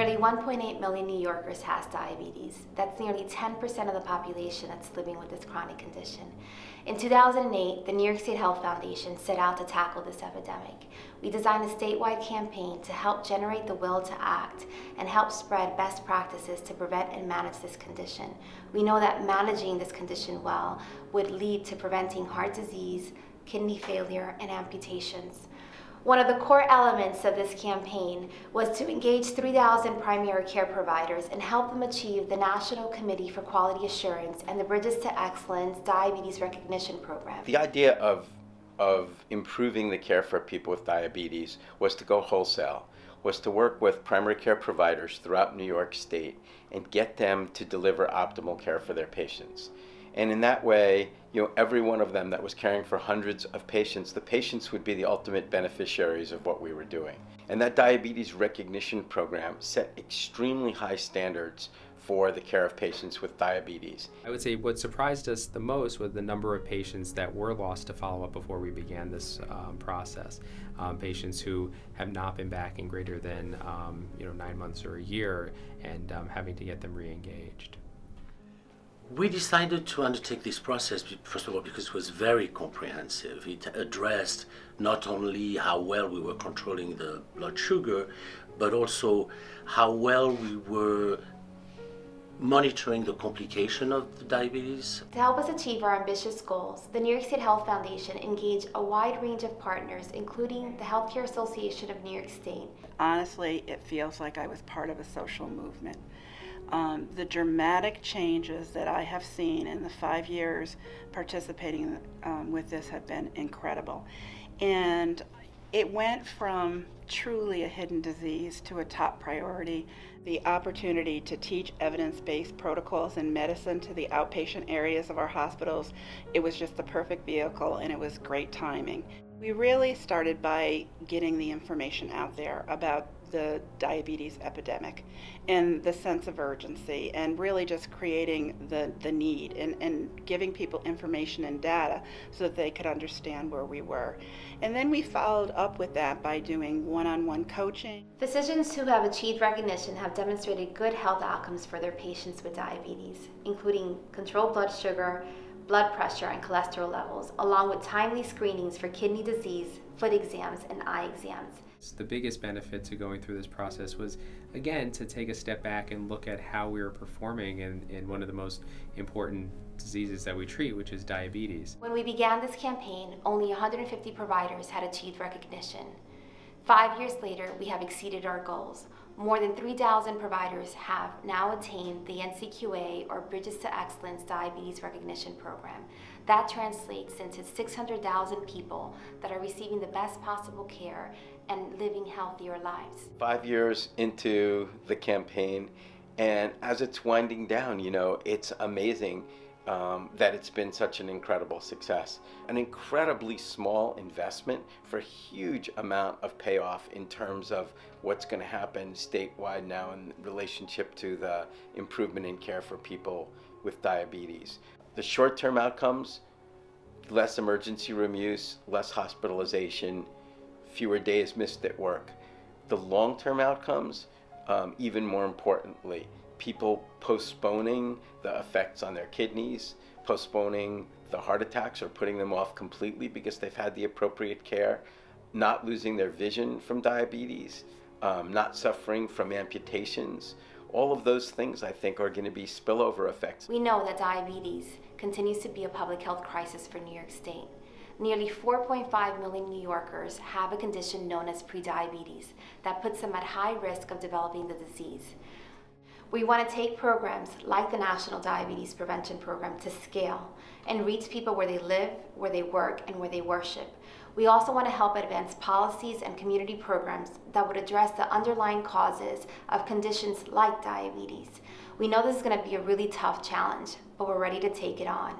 Nearly 1.8 million New Yorkers has diabetes. That's nearly 10% of the population that's living with this chronic condition. In 2008, the New York State Health Foundation set out to tackle this epidemic. We designed a statewide campaign to help generate the will to act and help spread best practices to prevent and manage this condition. We know that managing this condition well would lead to preventing heart disease, kidney failure, and amputations. One of the core elements of this campaign was to engage 3,000 primary care providers and help them achieve the National Committee for Quality Assurance and the Bridges to Excellence Diabetes Recognition Program. The idea of improving the care for people with diabetes was to go wholesale, was to work with primary care providers throughout New York State and get them to deliver optimal care for their patients. And in that way, every one of them that was caring for hundreds of patients, the patients would be the ultimate beneficiaries of what we were doing. And that diabetes recognition program set extremely high standards for the care of patients with diabetes. I would say what surprised us the most was the number of patients that were lost to follow-up before we began this process. Patients who have not been back in greater than 9 months or a year, and having to get them re-engaged. We decided to undertake this process, first of all, because it was very comprehensive. It addressed not only how well we were controlling the blood sugar, but also how well we were monitoring the complication of the diabetes. To help us achieve our ambitious goals, the New York State Health Foundation engaged a wide range of partners, including the Healthcare Association of New York State. Honestly, it feels like I was part of a social movement. The dramatic changes that I have seen in the 5 years participating with this have been incredible. And it went from truly a hidden disease to a top priority. The opportunity to teach evidence-based protocols in medicine to the outpatient areas of our hospitals, it was just the perfect vehicle, and it was great timing. We really started by getting the information out there about the diabetes epidemic and the sense of urgency, and really just creating the need and giving people information and data so that they could understand where we were. And then we followed up with that by doing one-on-one coaching. Physicians who have achieved recognition have demonstrated good health outcomes for their patients with diabetes, including controlled blood sugar, blood pressure, and cholesterol levels, along with timely screenings for kidney disease, foot exams, and eye exams. The biggest benefit to going through this process was, again, to take a step back and look at how we were performing in one of the most important diseases that we treat, which is diabetes. When we began this campaign, only 150 providers had achieved recognition. 5 years later, we have exceeded our goals. More than 3,000 providers have now attained the NCQA, or Bridges to Excellence Diabetes Recognition Program. That translates into 600,000 people that are receiving the best possible care and living healthier lives. 5 years into the campaign, and as it's winding down, it's amazing that it's been such an incredible success. An incredibly small investment for a huge amount of payoff in terms of what's going to happen statewide now in relationship to the improvement in care for people with diabetes. The short-term outcomes: less emergency room use, less hospitalization, fewer days missed at work. The long-term outcomes, even more importantly, people postponing the effects on their kidneys, postponing the heart attacks or putting them off completely because they've had the appropriate care, not losing their vision from diabetes, not suffering from amputations. All of those things, I think, are going to be spillover effects. We know that diabetes continues to be a public health crisis for New York State. Nearly 4.5 million New Yorkers have a condition known as prediabetes that puts them at high risk of developing the disease. We want to take programs like the National Diabetes Prevention Program to scale and reach people where they live, where they work, and where they worship. We also want to help advance policies and community programs that would address the underlying causes of conditions like diabetes. We know this is going to be a really tough challenge, but we're ready to take it on.